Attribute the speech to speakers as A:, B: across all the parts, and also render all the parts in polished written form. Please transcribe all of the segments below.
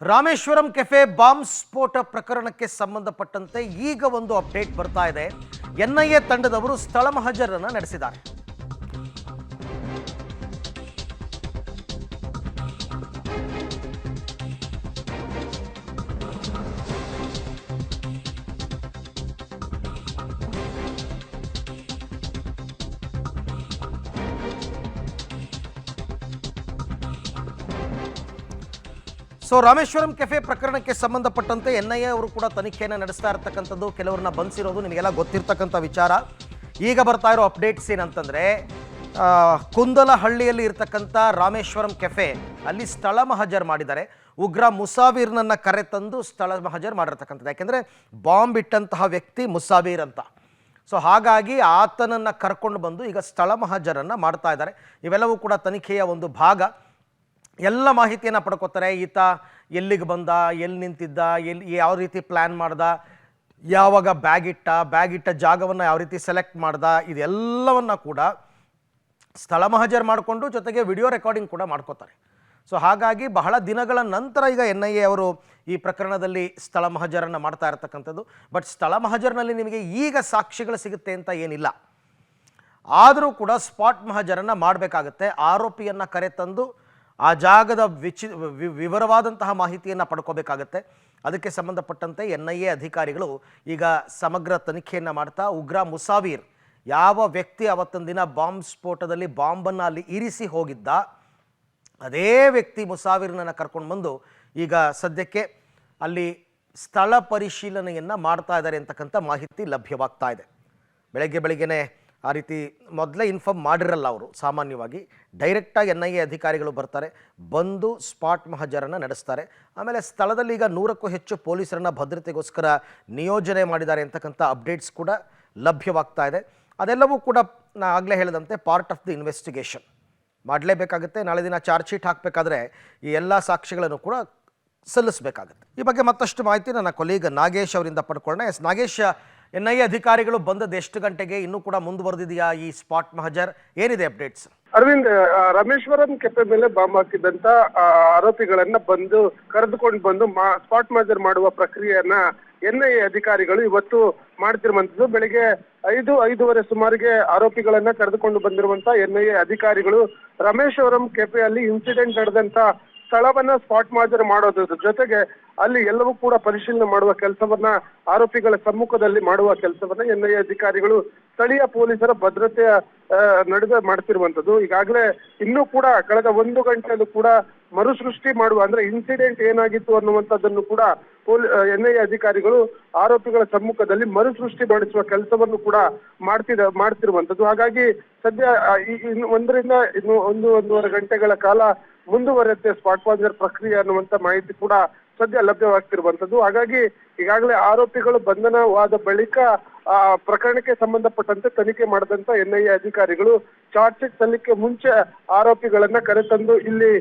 A: Rameswaram cafe bomb ಸ್ಫೋಟ ಪ್ರಕರಣಕ್ಕೆ ಸಂಬಂಧಪಟ್ಟಂತೆ ಈಗ ಒಂದು ಅಪ್ಡೇಟ್ ಬರ್ತಾ ಇದೆ. ಎನ್ಐಎ ತಂಡದವರು ಸ್ಥಳ ಮಹಜರನ್ನು ನಡೆಸಿದ್ದಾರೆ. ರಾಮೇಶ್ವರಂ ಕೆಫೆ ಪ್ರಕರಣಕ್ಕೆ ಸಂಬಂಧಪಟ್ಟಂತೆ ಎನ್ಐಎ ಅವರು ಕೂಡ ತನಿಖೆಯನ್ನು ನಡೆಸ್ತಾ ಇರತಕ್ಕಂಥದ್ದು, ಕೆಲವರನ್ನ ಬಂಧಿಸಿರೋದು ನಿಮಗೆಲ್ಲ ಗೊತ್ತಿರ್ತಕ್ಕಂಥ ವಿಚಾರ. ಈಗ ಬರ್ತಾ ಇರೋ ಅಪ್ಡೇಟ್ಸ್ ಏನಂತಂದರೆ, ಕುಂದಲಹಳ್ಳಿಯಲ್ಲಿ ಇರ್ತಕ್ಕಂಥ ರಾಮೇಶ್ವರಂ ಕೆಫೆ ಅಲ್ಲಿ ಸ್ಥಳ ಮಹಜರ್ ಮಾಡಿದ್ದಾರೆ. ಉಗ್ರ ಮುಸಾವೀರ್ನನ್ನು ಕರೆತಂದು ಸ್ಥಳ ಮಹಜರ್ ಮಾಡಿರ್ತಕ್ಕಂಥದ್ದು. ಯಾಕೆಂದರೆ ಬಾಂಬ್ ಇಟ್ಟಂತಹ ವ್ಯಕ್ತಿ ಮುಸಾವೀರ್ ಅಂತ. ಹಾಗಾಗಿ ಆತನನ್ನು ಕರ್ಕೊಂಡು ಬಂದು ಈಗ ಸ್ಥಳ ಮಹಜರನ್ನು ಮಾಡ್ತಾ ಇದ್ದಾರೆ. ಇವೆಲ್ಲವೂ ಕೂಡ ತನಿಖೆಯ ಒಂದು ಭಾಗ. ಎಲ್ಲ ಮಾಹಿತಿಯನ್ನು ಪಡ್ಕೋತಾರೆ. ಈತ ಎಲ್ಲಿಗೆ ಬಂದ, ಎಲ್ಲಿ ನಿಂತಿದ್ದ, ಯಾವ ರೀತಿ ಪ್ಲ್ಯಾನ್ ಮಾಡ್ದ, ಯಾವಾಗ ಬ್ಯಾಗ್ ಇಟ್ಟ ಜಾಗವನ್ನು ಯಾವ ರೀತಿ ಸೆಲೆಕ್ಟ್ ಮಾಡ್ದ, ಇದೆಲ್ಲವನ್ನು ಕೂಡ ಸ್ಥಳ ಮಹಜರ್ ಮಾಡಿಕೊಂಡು ಜೊತೆಗೆ ವಿಡಿಯೋ ರೆಕಾರ್ಡಿಂಗ್ ಕೂಡ ಮಾಡ್ಕೋತಾರೆ. ಹಾಗಾಗಿ ಬಹಳ ದಿನಗಳ ನಂತರ ಈಗ ಎನ್ಐಎ ಅವರು ಈ ಪ್ರಕರಣದಲ್ಲಿ ಸ್ಥಳ ಮಹಜರನ್ನು ಮಾಡ್ತಾ ಇರತಕ್ಕಂಥದ್ದು. ಬಟ್ ಸ್ಥಳ ಮಹಜರ್ನಲ್ಲಿ ನಿಮಗೆ ಈಗ ಸಾಕ್ಷಿಗಳು ಸಿಗುತ್ತೆ ಅಂತ ಏನಿಲ್ಲ. ಆದರೂ ಕೂಡ ಸ್ಪಾಟ್ ಮಹಜರನ್ನು ಮಾಡಬೇಕಾಗತ್ತೆ. ಆರೋಪಿಯನ್ನು ಕರೆತಂದು ಆ ಜಾಗದ ವಿವರವಾದಂತಹ ಮಾಹಿತಿಯನ್ನು ಪಡ್ಕೋಬೇಕಾಗತ್ತೆ. ಅದಕ್ಕೆ ಸಂಬಂಧಪಟ್ಟಂತೆ ಎನ್ಐಎ ಅಧಿಕಾರಿಗಳು ಈಗ ಸಮಗ್ರ ತನಿಖೆಯನ್ನು ಮಾಡ್ತಾ, ಉಗ್ರ ಮುಸಾವೀರ್ ಯಾವ ವ್ಯಕ್ತಿ ಅವತ್ತೊಂದು ದಿನ ಬಾಂಬ್ ಸ್ಫೋಟದಲ್ಲಿ ಬಾಂಬನ್ನು ಅಲ್ಲಿ ಇರಿಸಿ ಹೋಗಿದ್ದ, ಅದೇ ವ್ಯಕ್ತಿ ಮುಸಾವೀರ್ನನ್ನು ಕರ್ಕೊಂಡು ಬಂದು ಈಗ ಸದ್ಯಕ್ಕೆ ಅಲ್ಲಿ ಸ್ಥಳ ಪರಿಶೀಲನೆಯನ್ನು ಮಾಡ್ತಾ ಇದ್ದಾರೆ ಅಂತಕ್ಕಂಥ ಮಾಹಿತಿ ಲಭ್ಯವಾಗ್ತಾ ಇದೆ. ಬೆಳಗ್ಗೆನೇ ಆ ರೀತಿ ಮೊದಲೇ ಇನ್ಫಾರ್ಮ್ ಮಾಡಿರಲ್ಲ ಅವರು. ಸಾಮಾನ್ಯವಾಗಿ ಡೈರೆಕ್ಟಾಗಿ ಎನ್ಐಎ ಅಧಿಕಾರಿಗಳು ಬರ್ತಾರೆ, ಬಂದು ಸ್ಪಾಟ್ ಮಹಜರನ್ನು ನಡೆಸ್ತಾರೆ. ಆಮೇಲೆ ಸ್ಥಳದಲ್ಲಿ ಈಗ 100ಕ್ಕೂ ಹೆಚ್ಚು ಪೊಲೀಸರನ್ನು ಭದ್ರತೆಗೋಸ್ಕರ ನಿಯೋಜನೆ ಮಾಡಿದ್ದಾರೆ ಅಂತಕ್ಕಂಥ ಅಪ್ಡೇಟ್ಸ್ ಕೂಡ ಲಭ್ಯವಾಗ್ತಾ ಇದೆ. ಅದೆಲ್ಲವೂ ಕೂಡ ನಾನು ಆಗಲೇ ಹೇಳಿದಂತೆ ಪಾರ್ಟ್ ಆಫ್ ದಿ ಇನ್ವೆಸ್ಟಿಗೇಷನ್ ಮಾಡಲೇಬೇಕಾಗುತ್ತೆ. ನಾಳೆ ದಿನ ಚಾರ್ಜ್ ಶೀಟ್ ಹಾಕಬೇಕಾದ್ರೆ ಈ ಎಲ್ಲ ಸಾಕ್ಷಿಗಳನ್ನು ಕೂಡ ಸಲ್ಲಿಸಬೇಕಾಗುತ್ತೆ. ಈ ಬಗ್ಗೆ ಮತ್ತಷ್ಟು ಮಾಹಿತಿ ನನ್ನ ಕೊಲೀಗ್ ನಾಗೇಶ್ ಅವರಿಂದ ಪಡ್ಕೊಳ್ಳೋಣ. ನಾಗೇಶ್, ಎನ್ಐಎ ಅಧಿಕಾರಿಗಳು ಬಂದದ್ದು ಎಷ್ಟು ಗಂಟೆಗೆ? ಇನ್ನೂ ಕೂಡ ಮುಂದುವರೆದಿದೆಯಾ ಈ ಸ್ಪಾಟ್ ಮಹಜರ್? ಏನಿದೆ ಅಪ್ಡೇಟ್ಸ್?
B: ಅರವಿಂದ್, ರಾಮೇಶ್ವರಂ ಕೆಫೆ ಮೇಲೆ ಬಾಂಬ್ ಹಾಕಿದಂತ ಆರೋಪಿಗಳನ್ನ ಕರೆದುಕೊಂಡು ಬಂದು ಸ್ಪಾಟ್ ಮಹಜರ್ ಮಾಡುವ ಪ್ರಕ್ರಿಯೆಯನ್ನ ಎನ್ಐಎ ಅಧಿಕಾರಿಗಳು ಇವತ್ತು ಮಾಡ್ತಿರುವಂತದ್ದು. ಬೆಳಿಗ್ಗೆ 5:05 ಸುಮಾರಿಗೆ ಆರೋಪಿಗಳನ್ನ ಕರೆದುಕೊಂಡು ಬಂದಿರುವಂತ ಎನ್ಐಎ ಅಧಿಕಾರಿಗಳು ರಾಮೇಶ್ವರಂ ಕೆಫೆಯಲ್ಲಿ ಇನ್ಸಿಡೆಂಟ್ ನಡೆದಂತ ಸ್ಥಳವನ್ನ ಸ್ಪಾಟ್ ಮಹಜರ್ ಮಾಡೋದ್ರ ಜೊತೆಗೆ ಅಲ್ಲಿ ಎಲ್ಲವೂ ಕೂಡ ಪರಿಶೀಲನೆ ಮಾಡುವ ಕೆಲಸವನ್ನ, ಆರೋಪಿಗಳ ಸಮ್ಮುಖದಲ್ಲಿ ಮಾಡುವ ಕೆಲಸವನ್ನ ಎನ್ಐಎ ಅಧಿಕಾರಿಗಳು ಸ್ಥಳೀಯ ಪೊಲೀಸರ ಭದ್ರತೆಯ ನಡುವೆ ಮಾಡ್ತಿರುವಂತದ್ದು. ಈಗಾಗಲೇ ಇನ್ನೂ ಕೂಡ ಕಳೆದ 1 ಗಂಟೆಯಲ್ಲೂ ಕೂಡ ಮರುಸೃಷ್ಟಿ ಮಾಡುವ, ಅಂದ್ರೆ ಇನ್ಸಿಡೆಂಟ್ ಏನಾಗಿತ್ತು ಅನ್ನುವಂಥದ್ದನ್ನು ಕೂಡ ಎನ್ಐಎ ಅಧಿಕಾರಿಗಳು ಆರೋಪಿಗಳ ಸಮ್ಮುಖದಲ್ಲಿ ಮರುಸೃಷ್ಟಿ ಮಾಡಿಸುವ ಕೆಲಸವನ್ನು ಕೂಡ ಮಾಡ್ತಿರುವಂತದ್ದು. ಹಾಗಾಗಿ ಸದ್ಯ 1-1.5 ಗಂಟೆಗಳ ಕಾಲ ಮುಂದುವರೆಯುತ್ತೆ ಸ್ಪಾಟ್ ಮಹಜರ್ ಪ್ರಕ್ರಿಯೆ ಅನ್ನುವಂತ ಮಾಹಿತಿ ಕೂಡ ಸದ್ಯ ಲಭ್ಯವಾಗ್ತಿರುವಂತದ್ದು. ಹಾಗಾಗಿ ಈಗಾಗಲೇ ಆರೋಪಿಗಳು ಬಂಧನವಾದ ಬಳಿಕ ಪ್ರಕರಣಕ್ಕೆ ಸಂಬಂಧಪಟ್ಟಂತೆ ತನಿಖೆ ಮಾಡಿದಂತ ಎನ್ಐಎ ಅಧಿಕಾರಿಗಳು ಚಾರ್ಜ್ ಶೀಟ್ ಸಲ್ಲಿಕೆ ಮುಂಚೆ ಆರೋಪಿಗಳನ್ನ ಕರೆತಂದು ಇಲ್ಲಿ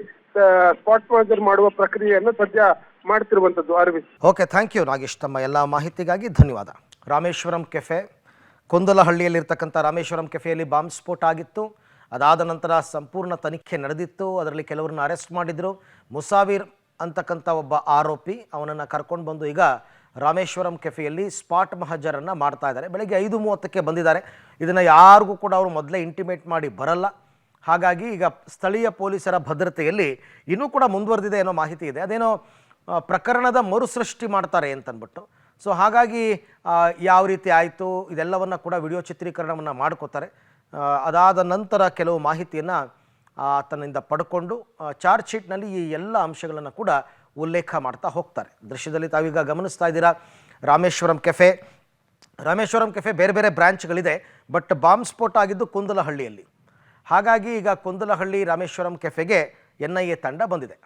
B: ಸ್ಪಾಟ್ ಮಹಜರ್ ಮಾಡುವ ಪ್ರಕ್ರಿಯೆಯನ್ನು ಸದ್ಯ ಮಾಡ್ತಿರುವಂತದ್ದು. Aravind,
A: okay, thank you Nagesh, ತಮ್ಮ ಎಲ್ಲ ಮಾಹಿತಿಗಾಗಿ ಧನ್ಯವಾದ. ರಾಮೇಶ್ವರಂ ಕೆಫೆ, ಕುಂದಲಹಳ್ಳಿಯಲ್ಲಿರ್ತಕ್ಕಂಥ ರಾಮೇಶ್ವರಂ ಕೆಫೆಯಲ್ಲಿ ಬಾಂಬ್ ಸ್ಫೋಟ ಆಗಿತ್ತು. ಅದಾದ ನಂತರ ಸಂಪೂರ್ಣ ತನಿಖೆ ನಡೆದಿತ್ತು. ಅದರಲ್ಲಿ ಕೆಲವರನ್ನ ಅರೆಸ್ಟ್ ಮಾಡಿದ್ರು. ಮುಸಾವೀರ್ ಅಂತಕ್ಕಂಥ ಒಬ್ಬ ಆರೋಪಿ, ಅವನನ್ನು ಕರ್ಕೊಂಡು ಬಂದು ಈಗ ರಾಮೇಶ್ವರಂ ಕೆಫೆಯಲ್ಲಿ ಸ್ಪಾಟ್ ಮಹಜರನ್ನು ಮಾಡ್ತಾ ಇದ್ದಾರೆ. ಬೆಳಗ್ಗೆ 5:30ಕ್ಕೆ ಬಂದಿದ್ದಾರೆ. ಇದನ್ನು ಯಾರಿಗೂ ಕೂಡ ಅವರು ಮೊದಲೇ ಇಂಟಿಮೇಟ್ ಮಾಡಿ ಬರಲ್ಲ. ಹಾಗಾಗಿ ಈಗ ಸ್ಥಳೀಯ ಪೊಲೀಸರ ಭದ್ರತೆಯಲ್ಲಿ ಇನ್ನೂ ಕೂಡ ಮುಂದುವರೆದಿದೆ ಅನ್ನೋ ಮಾಹಿತಿ ಇದೆ. ಅದೇನೋ ಪ್ರಕರಣದ ಮರುಸೃಷ್ಟಿ ಮಾಡ್ತಾರೆ ಅಂತಂದ್ಬಿಟ್ಟು. ಹಾಗಾಗಿ ಯಾವ ರೀತಿ ಆಯಿತು ಇದೆಲ್ಲವನ್ನು ಕೂಡ ವಿಡಿಯೋ ಚಿತ್ರೀಕರಣವನ್ನು ಮಾಡ್ಕೋತಾರೆ. ಅದಾದ ನಂತರ ಕೆಲವು ಮಾಹಿತಿಯನ್ನು ಆತನಿಂದ ಪಡ್ಕೊಂಡು ಚಾರ್ಜ್ ಶೀಟ್ನಲ್ಲಿ ಈ ಎಲ್ಲ ಅಂಶಗಳನ್ನು ಕೂಡ ಉಲ್ಲೇಖ ಮಾಡ್ತಾ ಹೋಗ್ತಾರೆ. ದೃಶ್ಯದಲ್ಲಿ ತಾವೀಗ ಗಮನಿಸ್ತಾ ಇದ್ದೀರಾ ರಾಮೇಶ್ವರಂ ಕೆಫೆ ಬೇರೆ ಬೇರೆ ಬ್ರಾಂಚ್ಗಳಿದೆ. ಬಟ್ ಬಾಂಬ್ ಸ್ಫೋಟ ಆಗಿದ್ದು ಕುಂದಲಹಳ್ಳಿಯಲ್ಲಿ. ಹಾಗಾಗಿ ಈಗ ಕುಂದಲಹಳ್ಳಿ ರಾಮೇಶ್ವರಂ ಕೆಫೆಗೆ ಎನ್ಐಎ ತಂಡ ಬಂದಿದೆ.